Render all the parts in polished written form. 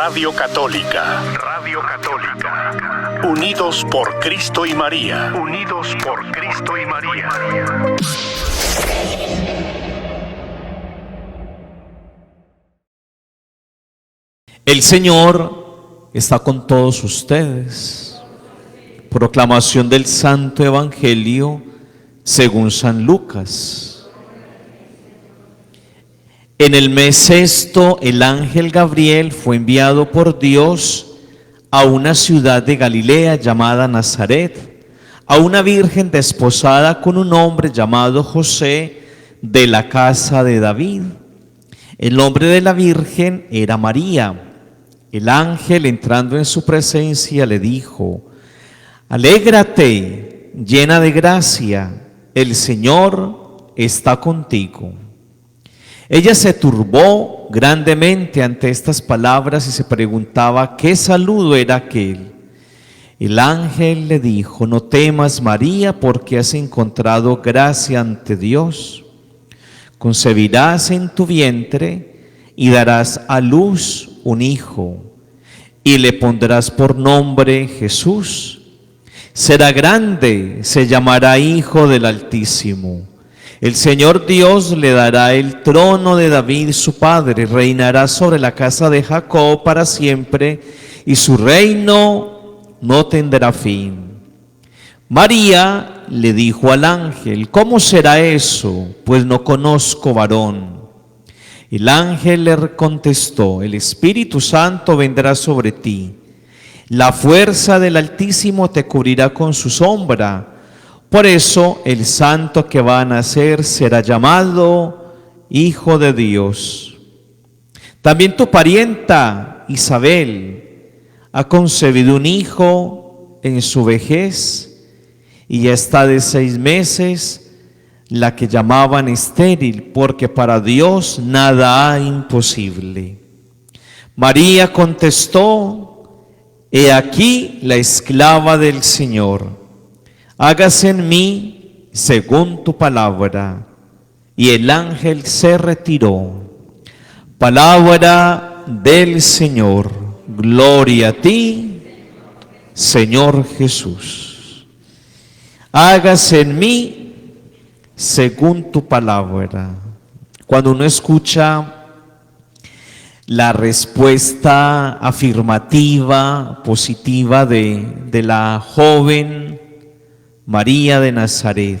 Radio Católica. Radio Católica. Unidos por Cristo y María. Unidos por Cristo y María. El Señor está con todos ustedes. Proclamación del Santo Evangelio según San Lucas. En el mes sexto, el ángel Gabriel fue enviado por Dios a una ciudad de Galilea llamada Nazaret, a una virgen desposada con un hombre llamado José, de la casa de David. El nombre de la virgen era María. El ángel, entrando en su presencia, le dijo: «Alégrate, llena de gracia, el Señor está contigo». Ella se turbó grandemente ante estas palabras y se preguntaba qué saludo era aquel. El ángel le dijo: «No temas, María, porque has encontrado gracia ante Dios. Concebirás en tu vientre y darás a luz un hijo, y le pondrás por nombre Jesús. Será grande, se llamará Hijo del Altísimo. El Señor Dios le dará el trono de David su padre, reinará sobre la casa de Jacob para siempre, y su reino no tendrá fin». María le dijo al ángel: «¿Cómo será eso? Pues no conozco varón». El ángel le contestó: «El Espíritu Santo vendrá sobre ti, la fuerza del Altísimo te cubrirá con su sombra. Por eso el santo que va a nacer será llamado Hijo de Dios. También tu parienta Isabel ha concebido un hijo en su vejez y ya está de 6 meses, la que llamaban estéril, porque para Dios nada hay imposible». María contestó: «He aquí la esclava del Señor. Hágase en mí según tu palabra». Y el ángel se retiró. Palabra del Señor. Gloria a ti, Señor Jesús. Hágase en mí según tu palabra. Cuando uno escucha la respuesta afirmativa, positiva de la joven María de Nazaret,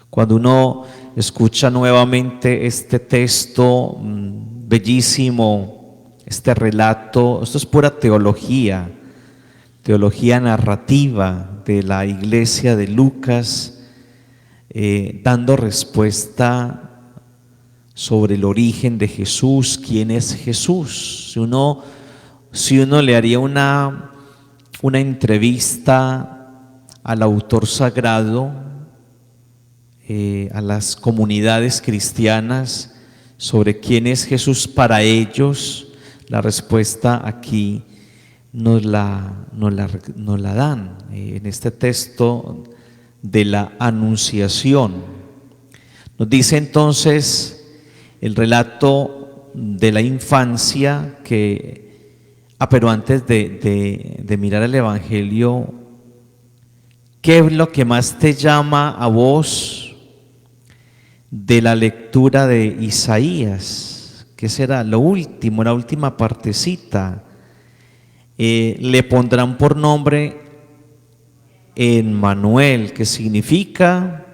cuando uno escucha nuevamente este texto bellísimo, este relato, esto es pura teología narrativa de la iglesia de Lucas, dando respuesta sobre el origen de Jesús, quién es Jesús. Si uno le haría una entrevista al autor sagrado, a las comunidades cristianas, sobre quién es Jesús para ellos, la respuesta aquí nos la dan en este texto de la Anunciación. Nos dice entonces el relato de la infancia pero antes de mirar el Evangelio, ¿qué es lo que más te llama a vos de la lectura de Isaías? ¿Qué será lo último, la última partecita? Le pondrán por nombre Emmanuel, que significa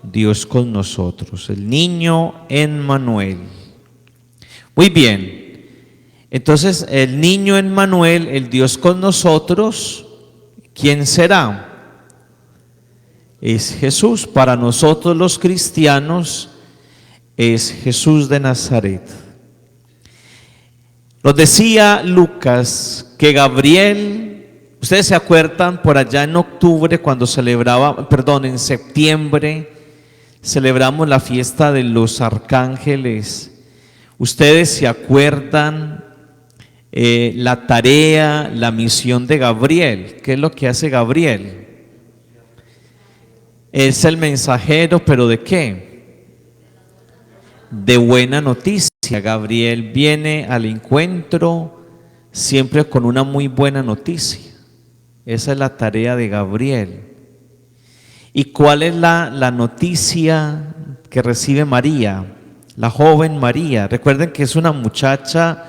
Dios con nosotros. El niño Emmanuel. Muy bien. Entonces, el niño Emmanuel, el Dios con nosotros, ¿quién será? Es Jesús. Para nosotros los cristianos es Jesús de Nazaret. Nos decía Lucas que Gabriel, ustedes se acuerdan por allá en octubre cuando en septiembre celebramos la fiesta de los arcángeles. Ustedes se acuerdan la tarea, la misión de Gabriel. ¿Qué es lo que hace Gabriel? Es el mensajero, ¿pero de qué? de buena noticia. Gabriel viene al encuentro siempre con una muy buena noticia. Esa es la tarea de Gabriel. ¿Y cuál es la noticia que recibe María? La joven María. Recuerden que es una muchacha,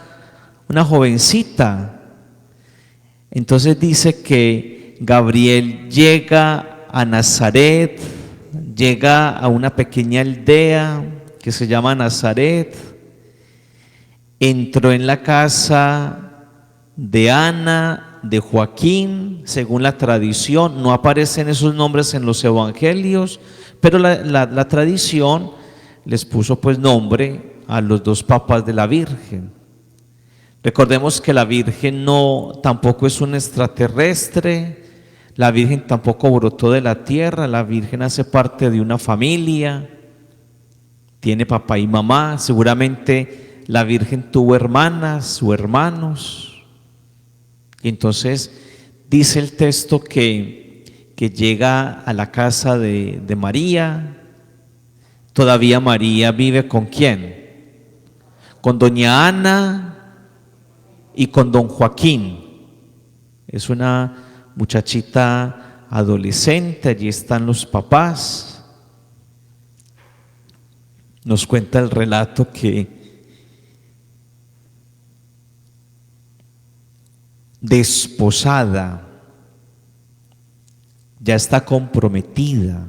una jovencita. Entonces dice que Gabriel llega a Nazaret, llega a una pequeña aldea que se llama Nazaret, entró en la casa de Ana, de Joaquín, según la tradición. No aparecen esos nombres en los evangelios, pero la tradición les puso pues nombre a los dos papás de la Virgen. Recordemos que la Virgen tampoco es un extraterrestre, la Virgen tampoco brotó de la tierra, la Virgen hace parte de una familia, tiene papá y mamá. Seguramente la Virgen tuvo hermanas o hermanos. Y entonces dice el texto que llega a la casa de María. Todavía María vive ¿con quién? Con doña Ana y con don Joaquín. Es una muchachita adolescente, allí están los papás. Nos cuenta el relato que desposada, ya está comprometida.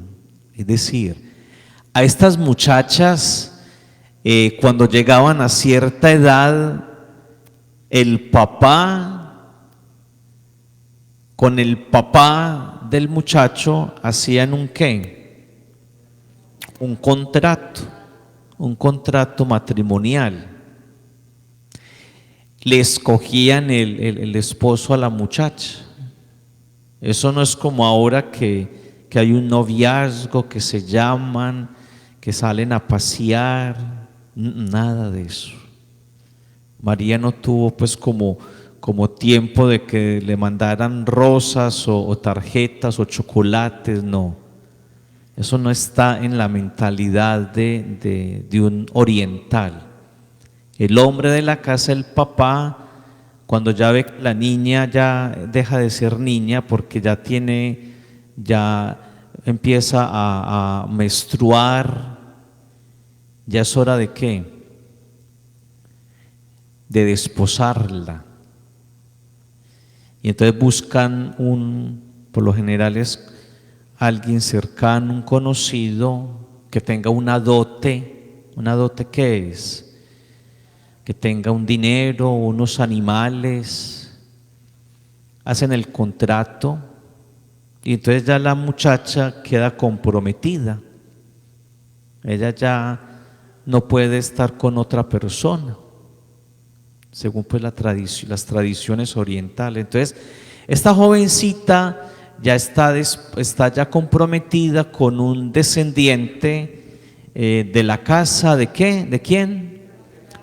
Es decir, a estas muchachas, cuando llegaban a cierta edad, el papá, con el papá del muchacho, hacían un ¿qué? Un contrato matrimonial. Le escogían el esposo a la muchacha. Eso no es como ahora que hay un noviazgo, que se llaman, que salen a pasear, nada de eso. María no tuvo pues como tiempo de que le mandaran rosas o tarjetas o chocolates, no. Eso no está en la mentalidad de un oriental. El hombre de la casa, el papá, cuando ya ve que la niña ya deja de ser niña porque ya empieza a menstruar, ya es hora de ¿qué? De desposarla. Y entonces buscan por lo general es alguien cercano, un conocido, que tenga una dote. ¿Una dote qué es? Que tenga un dinero, unos animales. Hacen el contrato y entonces ya la muchacha queda comprometida. Ella ya no puede estar con otra persona, según pues las tradiciones orientales. Entonces, esta jovencita ya está ya comprometida con un descendiente de la casa ¿de qué? ¿De quién?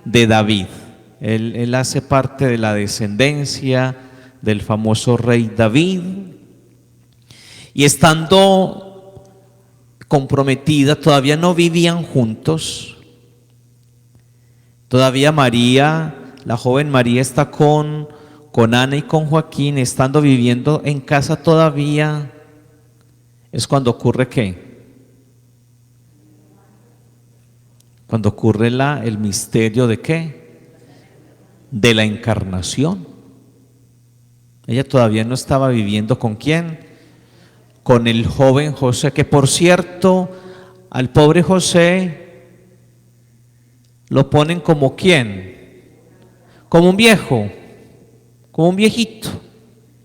De David. Él hace parte de la descendencia del famoso rey David. Y estando comprometida, todavía no vivían juntos. Todavía María, la joven María, está con Ana y con Joaquín, estando viviendo en casa todavía. Es cuando ocurre ¿qué? Cuando ocurre el misterio ¿de qué? De la encarnación. Ella todavía no estaba viviendo ¿con quién? Con el joven José, que por cierto, al pobre José lo ponen como ¿quién? Como un viejo, como un viejito,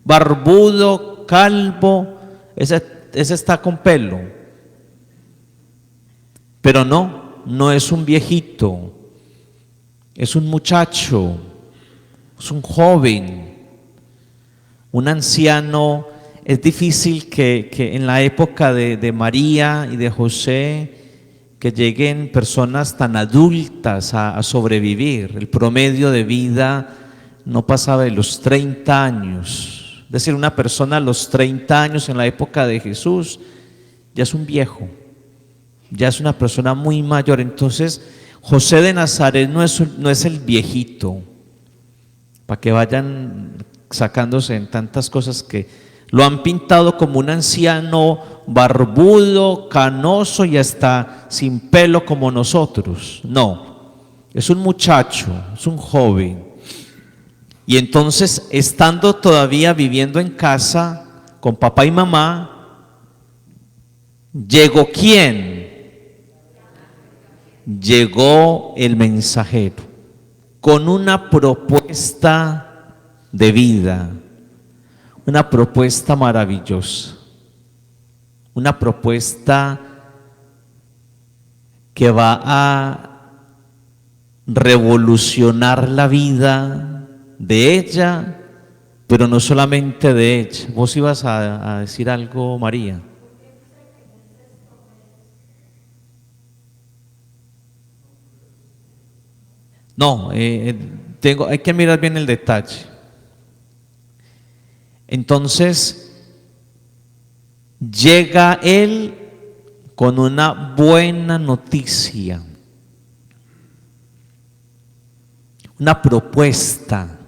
barbudo, calvo, ese está con pelo. Pero no es un viejito, es un muchacho, es un joven, un anciano. Es difícil que en la época de María y de José que lleguen personas tan adultas a sobrevivir. El promedio de vida no pasaba de los 30 años. Es decir, una persona a los 30 años en la época de Jesús ya es un viejo, ya es una persona muy mayor. Entonces José de Nazaret no es el viejito, para que vayan sacándose en tantas cosas que lo han pintado como un anciano barbudo, canoso y hasta sin pelo como nosotros. No, es un muchacho, es un joven. Y entonces, estando todavía viviendo en casa con papá y mamá, ¿llegó quién? Llegó el mensajero con una propuesta de vida, una propuesta maravillosa, una propuesta que va a revolucionar la vida de ella, pero no solamente de ella. Vos ibas a decir algo, María. No, hay que mirar bien el detalle. Entonces, llega él con una buena noticia, una propuesta.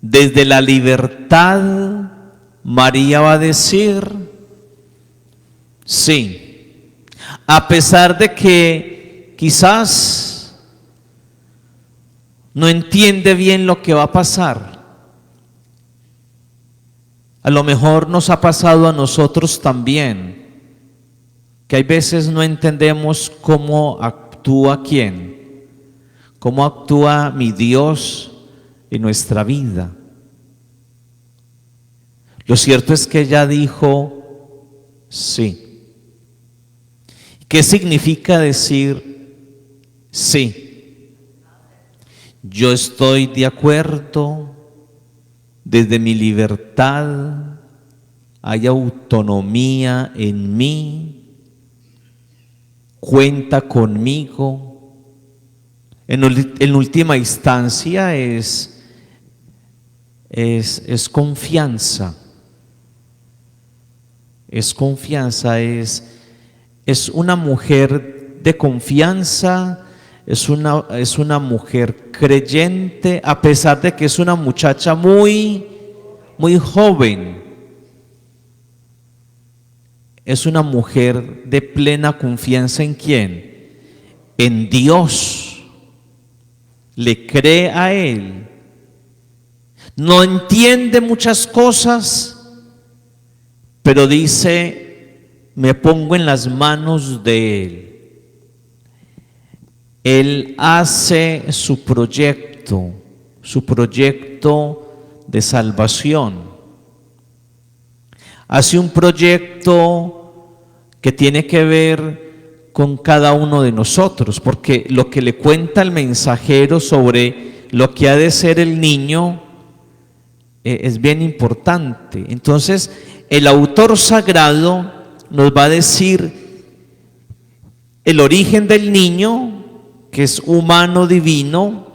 Desde la libertad, María va a decir sí, a pesar de que quizás no entiende bien lo que va a pasar. A lo mejor nos ha pasado a nosotros también, que hay veces no entendemos cómo actúa quién, cómo actúa mi Dios en nuestra vida. Lo cierto es que ella dijo sí. ¿Qué significa decir sí? Yo estoy de acuerdo, desde mi libertad hay autonomía en mí, cuenta conmigo. En última instancia es confianza, es una mujer de confianza. Es una mujer creyente, a pesar de que es una muchacha muy joven. Es una mujer de plena confianza ¿en quién? En Dios. Le cree a Él. No entiende muchas cosas, pero dice, me pongo en las manos de Él. Él hace su proyecto de salvación. Hace un proyecto que tiene que ver con cada uno de nosotros, porque lo que le cuenta el mensajero sobre lo que ha de ser el niño es bien importante. Entonces, el autor sagrado nos va a decir el origen del niño, que es humano divino,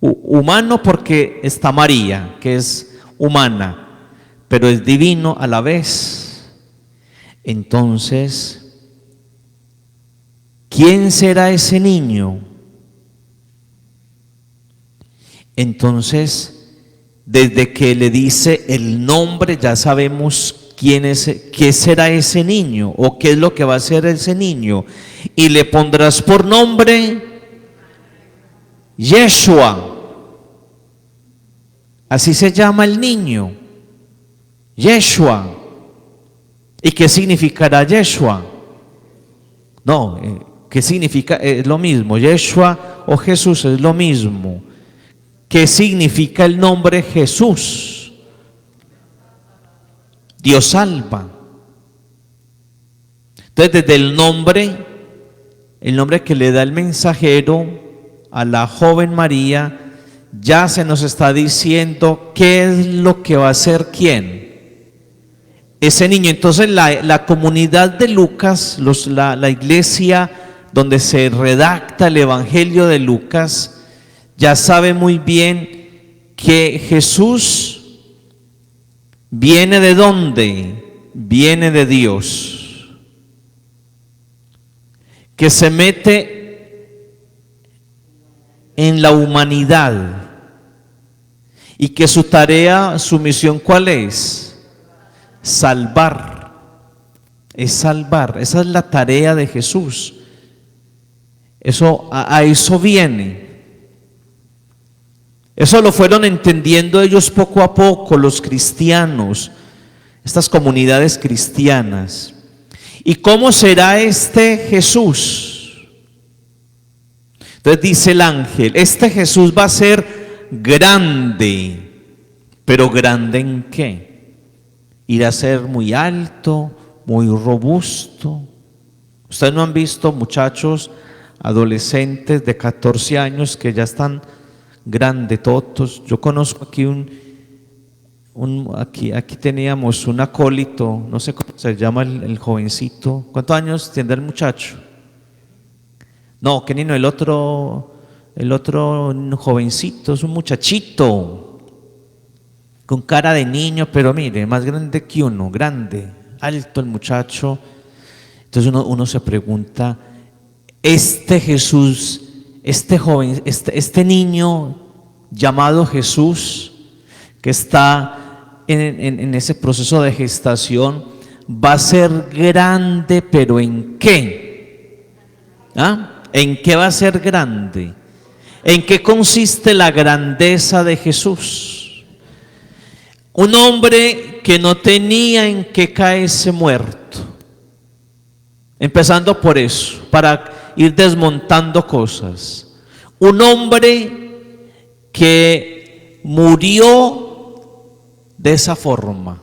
humano porque está María, que es humana, pero es divino a la vez. Entonces, ¿quién será ese niño? Entonces, desde que le dice el nombre, ya sabemos qué será ese niño o qué es lo que va a ser ese niño. Y le pondrás por nombre Yeshua. Así se llama el niño, Yeshua. ¿Y qué significará Yeshua? No, ¿qué significa? Es lo mismo, Yeshua o Jesús es lo mismo. ¿Qué significa el nombre Jesús? Dios salva. Entonces, desde el nombre que le da el mensajero a la joven María, ya se nos está diciendo qué es lo que va a ser quién, ese niño. Entonces la comunidad de Lucas, la iglesia donde se redacta el Evangelio de Lucas, ya sabe muy bien que Jesús viene ¿de dónde? Viene de Dios. que se mete en la humanidad y que su tarea, su misión, ¿cuál es? Salvar. Es salvar. Esa es la tarea de Jesús. A eso viene. Eso lo fueron entendiendo ellos poco a poco, los cristianos, estas comunidades cristianas. ¿Y cómo será este Jesús? Entonces dice el ángel, este Jesús va a ser grande, pero ¿grande en qué? Irá a ser muy alto, muy robusto. Ustedes no han visto muchachos, adolescentes de 14 años que ya están grandetotos. Yo conozco aquí aquí teníamos un acólito, no sé cómo se llama el jovencito. ¿Cuántos años tendrá el muchacho? No, que ni no, el otro jovencito, es un muchachito con cara de niño, pero mire, más grande que uno, grande, alto el muchacho. Entonces uno se pregunta, este Jesús, este joven, este niño llamado Jesús, que está en ese proceso de gestación, va a ser grande, pero ¿en qué? ¿Ah? ¿En qué va a ser grande? ¿En qué consiste la grandeza de Jesús? Un hombre que no tenía en qué caerse muerto. Empezando por eso, para ir desmontando cosas. Un hombre que murió de esa forma.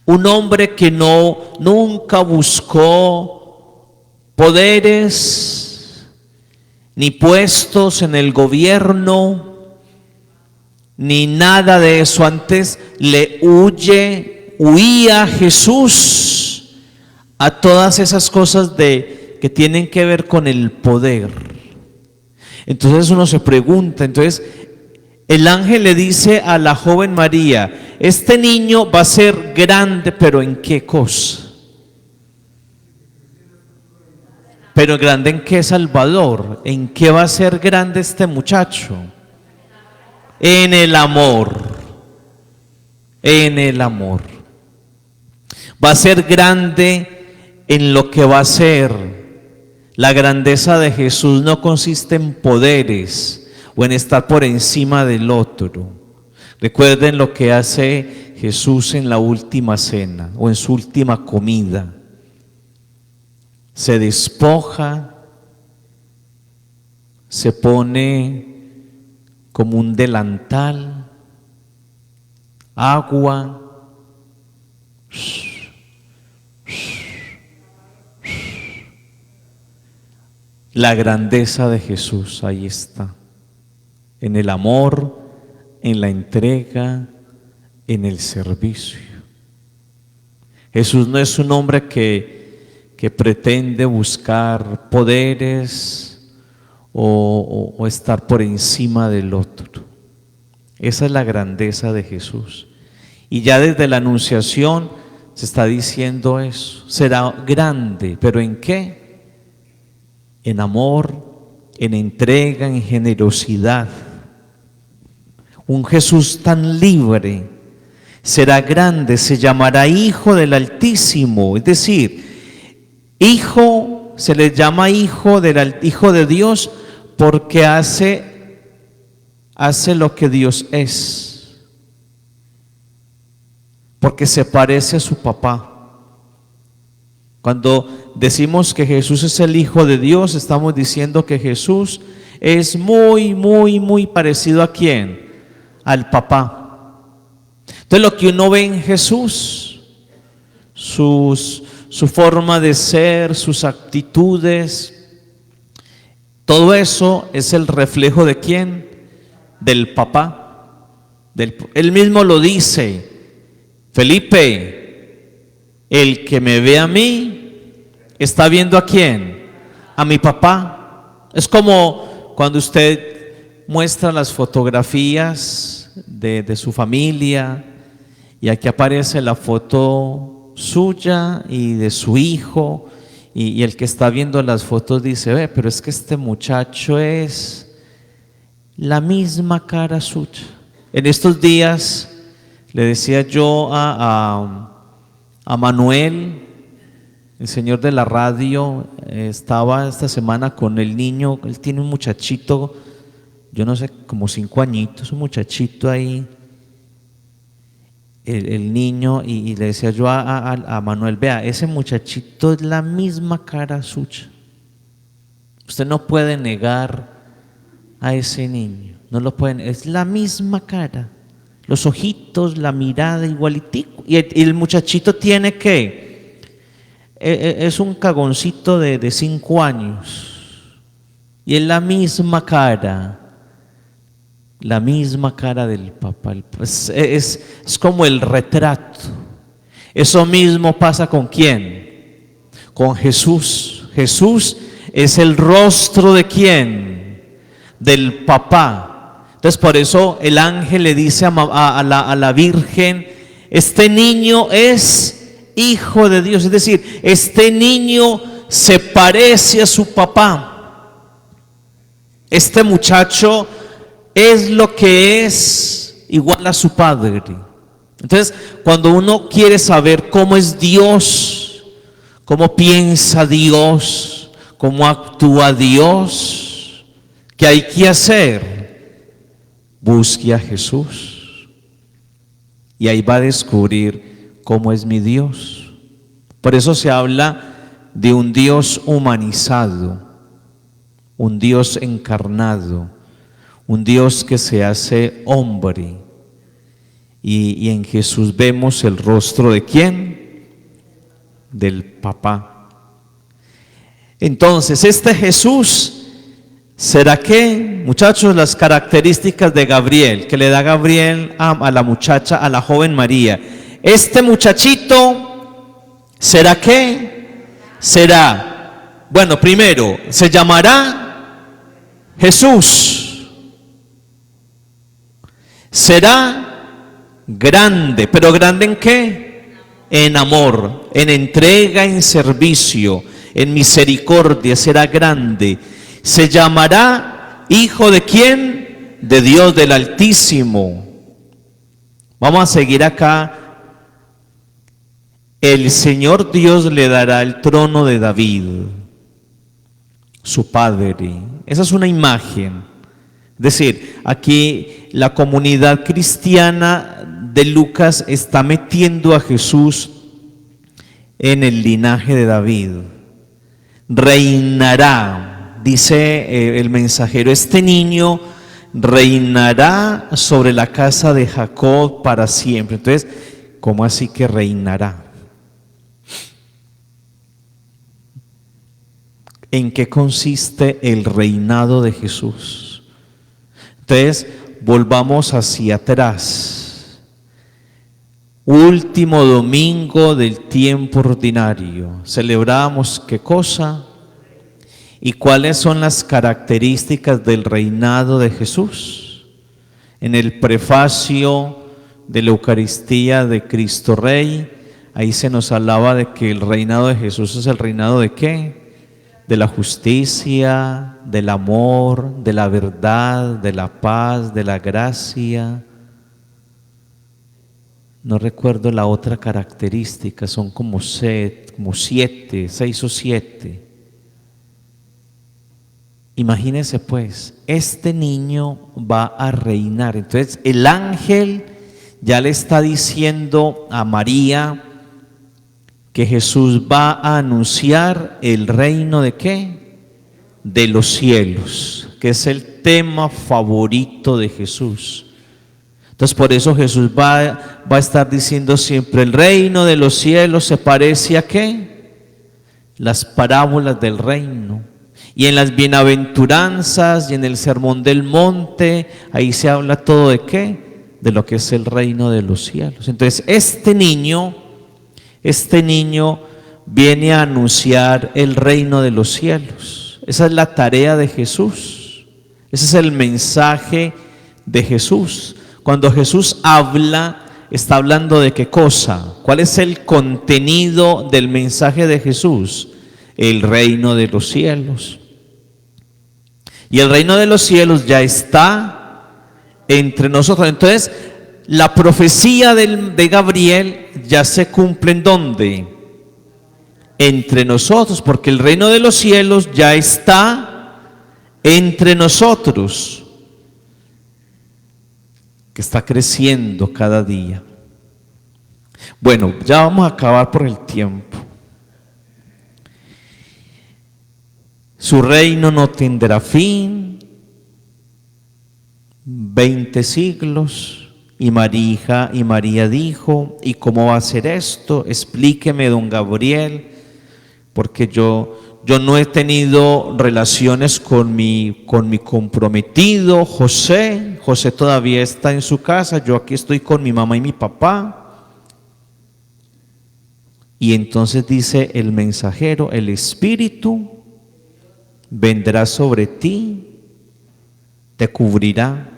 Un hombre que nunca buscó poderes ni puestos en el gobierno ni nada de eso. Antes huía Jesús a todas esas cosas que tienen que ver con el poder. Entonces uno se pregunta, entonces el ángel le dice a la joven María, este niño va a ser grande, pero ¿en qué cosa? Pero grande ¿en qué, Salvador? ¿En qué va a ser grande este muchacho? En el amor. En el amor. Va a ser grande en lo que va a ser. La grandeza de Jesús no consiste en poderes o en estar por encima del otro. Recuerden lo que hace Jesús en la última cena o en su última comida. Se despoja, se pone como un delantal, agua, la grandeza de Jesús ahí está, en el amor, en la entrega, en el servicio. Jesús no es un hombre que pretende buscar poderes o estar por encima del otro. Esa es la grandeza de Jesús. Y ya desde la anunciación se está diciendo eso. Será grande, ¿pero en qué? En amor, en entrega, en generosidad. Un Jesús tan libre será grande, se llamará Hijo del Altísimo, es decir, Hijo, se le llama Hijo de Dios porque hace lo que Dios es, porque se parece a su papá. Cuando decimos que Jesús es el Hijo de Dios, estamos diciendo que Jesús es muy, muy, muy parecido ¿a quién? Al papá. Entonces lo que uno ve en Jesús, su forma de ser, sus actitudes, todo eso es el reflejo ¿de quién? Del papá. Él mismo lo dice, Felipe, el que me ve a mí, está viendo ¿a quién? A mi papá. Es como cuando usted muestra las fotografías de su familia y aquí aparece la foto suya y de su hijo y el que está viendo las fotos dice, ve, pero es que este muchacho es la misma cara suya. En estos días le decía yo a Manuel, el señor de la radio, estaba esta semana con el niño, él tiene un muchachito, yo no sé, como 5 añitos, un muchachito ahí, el niño, y le decía yo a Manuel, vea, ese muchachito es la misma cara suya. Usted no puede negar a ese niño, no lo pueden, es la misma cara, los ojitos, la mirada igualitico, y el muchachito tiene que, es un cagoncito de 5 años, y es la misma cara del papá. Es como el retrato. Eso mismo pasa con ¿quién? Con Jesús. Jesús es el rostro de ¿quién? Del papá. Entonces por eso el ángel le dice a la Virgen, este niño es hijo de Dios, es decir, este niño se parece a su papá. Este muchacho es lo que es igual a su padre. Entonces, cuando uno quiere saber cómo es Dios, cómo piensa Dios, cómo actúa Dios, ¿qué hay que hacer? Busque a Jesús y ahí va a descubrir cómo es mi Dios. Por eso se habla de un Dios humanizado, un Dios encarnado, un Dios que se hace hombre, y en Jesús vemos el rostro de ¿quién? Del papá. Entonces, este Jesús, ¿será qué? Muchachos, las características de Gabriel, que le da Gabriel a la muchacha, a la joven María. Este muchachito, ¿será qué? Será, bueno, primero, se llamará Jesús. Será grande, pero ¿grande en qué? En amor, en entrega, en servicio, en misericordia, será grande. Se llamará Hijo de ¿quién? De Dios, del Altísimo. Vamos a seguir acá. El Señor Dios le dará el trono de David, su padre. Esa es una imagen. Es decir, aquí la comunidad cristiana de Lucas está metiendo a Jesús en el linaje de David. Reinará, dice el mensajero, este niño reinará sobre la casa de Jacob para siempre. Entonces, ¿cómo así que reinará? ¿En qué consiste el reinado de Jesús? Entonces, volvamos hacia atrás. Último domingo del tiempo ordinario. Celebramos ¿qué cosa? ¿Y cuáles son las características del reinado de Jesús? En el prefacio de la Eucaristía de Cristo Rey, ahí se nos hablaba de que el reinado de Jesús es el reinado ¿de qué? De la justicia, del amor, de la verdad, de la paz, de la gracia. No recuerdo la otra característica, son como 6 o 7. Imagínense pues, este niño va a reinar. Entonces el ángel ya le está diciendo a María que Jesús va a anunciar el reino ¿de qué? De los cielos, que es el tema favorito de Jesús. Entonces por eso Jesús va a estar diciendo siempre, el reino de los cielos se parece ¿a qué? Las parábolas del reino. Y en las bienaventuranzas y en el sermón del monte, ahí se habla todo ¿de qué? De lo que es el reino de los cielos. Entonces este niño viene a anunciar el reino de los cielos. Esa es la tarea de Jesús. Ese es el mensaje de Jesús. Cuando Jesús habla, está hablando de qué cosa. ¿Cuál es el contenido del mensaje de Jesús? el reino de los cielos. Y el reino de los cielos ya está entre nosotros. Entonces, la profecía de Gabriel ya se cumple ¿en dónde? Entre nosotros, porque el reino de los cielos ya está entre nosotros, que está creciendo cada día. Bueno, ya vamos a acabar por el tiempo. Su reino no tendrá fin, 20 siglos. Y María dijo, ¿y cómo va a ser esto? Explíqueme, don Gabriel, porque yo no he tenido relaciones con mi comprometido José. José todavía está en su casa, yo aquí estoy con mi mamá y mi papá. Y entonces dice el mensajero, el Espíritu vendrá sobre ti, te cubrirá.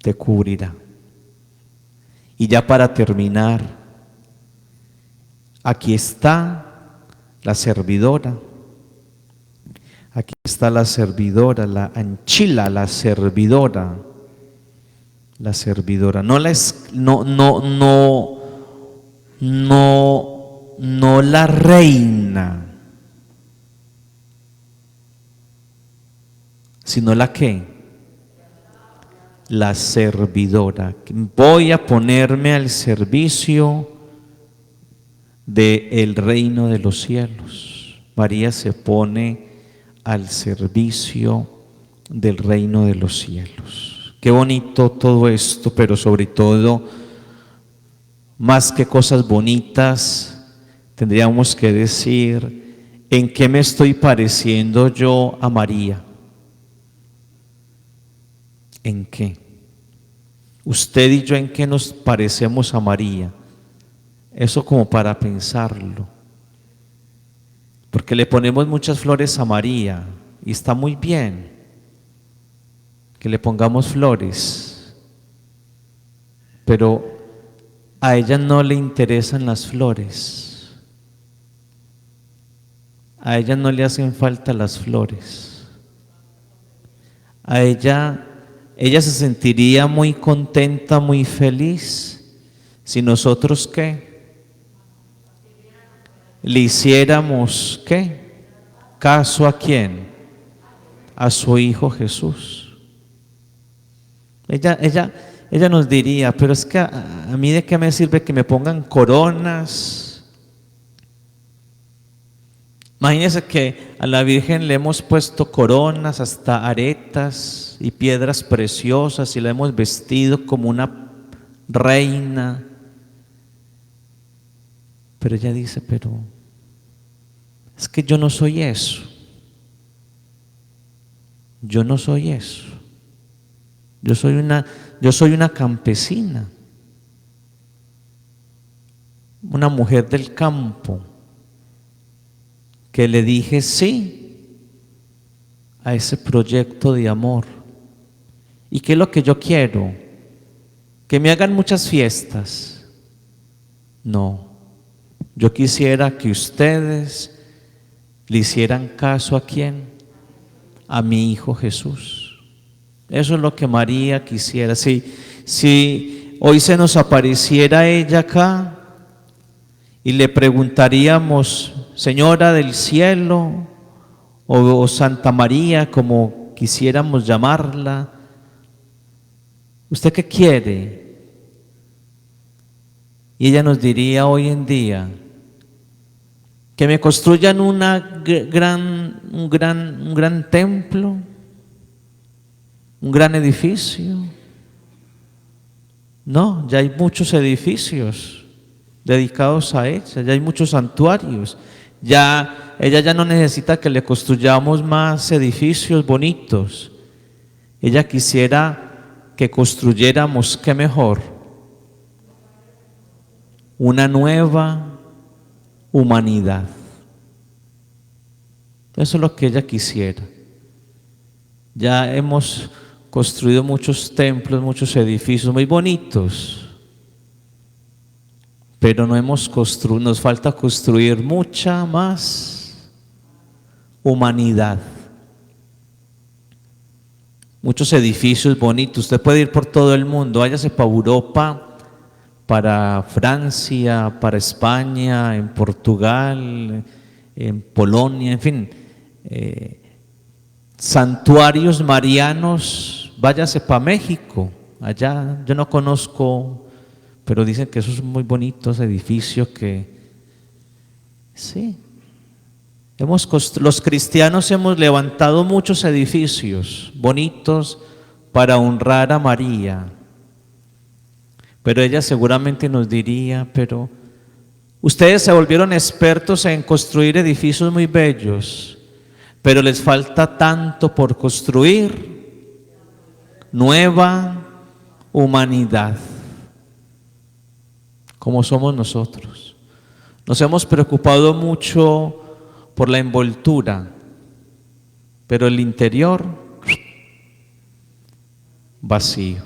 Te cubrirá. Y ya para terminar, aquí está la servidora. Aquí está la servidora, la Anchila, la servidora. La servidora, no la reina, sino la ¿qué? La servidora. Voy a ponerme al servicio del reino de los cielos. María se pone al servicio del reino de los cielos. Qué bonito todo esto, pero sobre todo, más que cosas bonitas, tendríamos que decir, ¿en qué me estoy pareciendo yo a María? ¿En qué? Usted y yo, ¿en qué nos parecemos a María? Eso como para pensarlo. Porque le ponemos muchas flores a María y está muy bien que le pongamos flores, pero a ella no le interesan las flores. A ella no le hacen falta las flores. A ella se sentiría muy contenta, muy feliz, si nosotros ¿qué? Le hiciéramos ¿qué? Caso a quién? A su Hijo Jesús. Ella nos diría, pero es que a mí de qué me sirve que me pongan coronas. Imagínense que a la Virgen le hemos puesto coronas, hasta aretas y piedras preciosas, y la hemos vestido como una reina. Pero ella dice, pero es que yo no soy eso. Yo no soy eso. Yo soy una campesina, una mujer del campo, que le dije sí a ese proyecto de amor. ¿Y qué es lo que yo quiero? ¿Que me hagan muchas fiestas? No, yo quisiera que ustedes le hicieran caso ¿a quién? A mi Hijo Jesús. Eso es lo que María quisiera. Si hoy se nos apareciera ella acá y le preguntaríamos, Señora del cielo, o Santa María, como quisiéramos llamarla, ¿usted qué quiere? Y ella nos diría hoy en día, que me construyan un gran templo, un gran edificio. No, ya hay muchos edificios dedicados a ella, ya hay muchos santuarios. Ella ya no necesita que le construyamos más edificios bonitos. Ella quisiera que construyéramos, ¿qué mejor? Una nueva humanidad. Eso es lo que ella quisiera. Ya hemos construido muchos templos, muchos edificios muy bonitos, pero no hemos construido, nos falta construir mucha más humanidad. Muchos edificios bonitos. Usted puede ir por todo el mundo, váyase para Europa, para Francia, para España, en Portugal, en Polonia, en fin, santuarios marianos. Váyase para México, allá yo no conozco, pero dicen que esos son muy bonitos edificios que sí. Los cristianos hemos levantado muchos edificios bonitos para honrar a María, pero ella seguramente nos diría, pero ustedes se volvieron expertos en construir edificios muy bellos, pero les falta tanto por construir nueva humanidad, como somos nosotros. Nos hemos preocupado mucho por la envoltura, pero el interior vacío.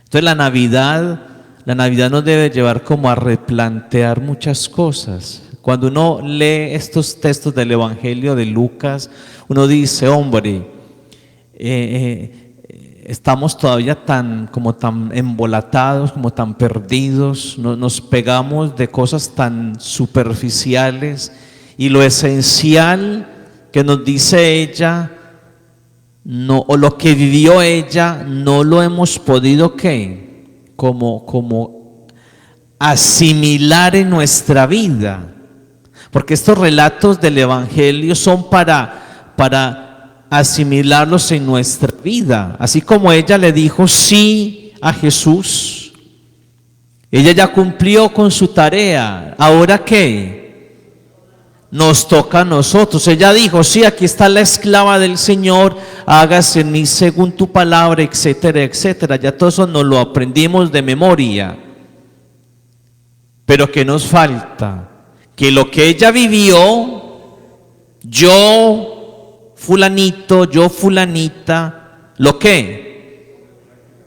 Entonces la Navidad nos debe llevar como a replantear muchas cosas. Cuando uno lee estos textos del Evangelio de Lucas, uno dice, hombre, estamos todavía tan embolatados, como tan perdidos, nos pegamos de cosas tan superficiales. Y lo esencial que nos dice ella, no, o lo que vivió ella, no lo hemos podido ¿qué? Como asimilar en nuestra vida. Porque estos relatos del Evangelio son para asimilarlos en nuestra vida. Así como ella le dijo sí a Jesús, ella ya cumplió con su tarea. ¿Ahora qué? Nos toca a nosotros. Ella dijo, sí, aquí está la esclava del Señor, hágase en mí según tu palabra, etcétera, etcétera. Ya todo eso nos lo aprendimos de memoria. Pero ¿qué nos falta? Que lo que ella vivió, yo fulanito, yo fulanita, ¿lo qué?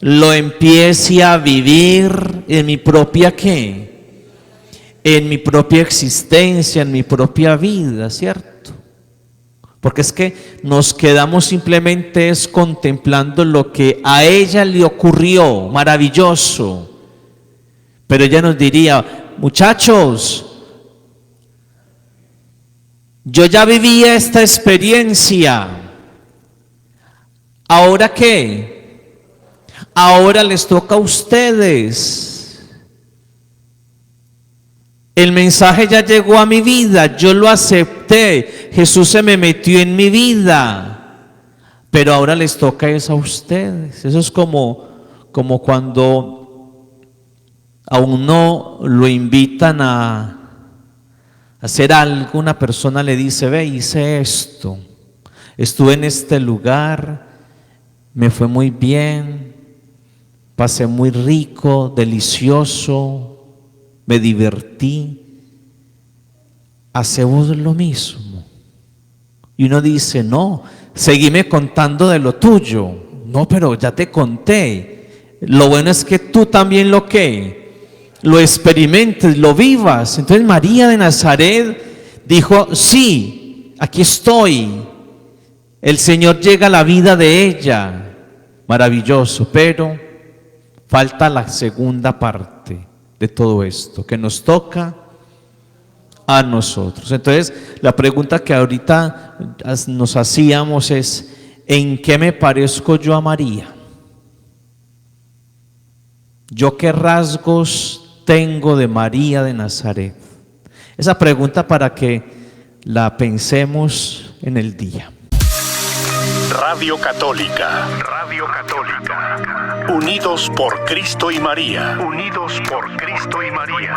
Lo empiece a vivir en mi propia ¿qué? En mi propia existencia, en mi propia vida, ¿cierto? Porque es que nos quedamos simplemente contemplando lo que a ella le ocurrió, maravilloso. Pero ella nos diría, muchachos, yo ya viví esta experiencia. ¿Ahora qué? Ahora les toca a ustedes. El mensaje ya llegó a mi vida, yo lo acepté, Jesús se me metió en mi vida, pero ahora les toca eso a ustedes. Eso es como cuando a uno lo invitan a hacer algo, una persona le dice, ve, hice esto, estuve en este lugar, me fue muy bien, pasé muy rico, delicioso, me divertí. Hacemos lo mismo. Y uno dice, no, seguime contando de lo tuyo. No, pero ya te conté. Lo bueno es que tú también lo experimentes, lo vivas. Entonces María de Nazaret dijo, sí, aquí estoy. El Señor llega a la vida de ella. Maravilloso, pero falta la segunda parte de todo esto, que nos toca a nosotros. Entonces, la pregunta que ahorita nos hacíamos es, ¿en qué me parezco yo a María? ¿Yo qué rasgos tengo de María de Nazaret? Esa pregunta para que la pensemos en el día. Radio Católica. Unidos por Cristo y María. Unidos por Cristo y María.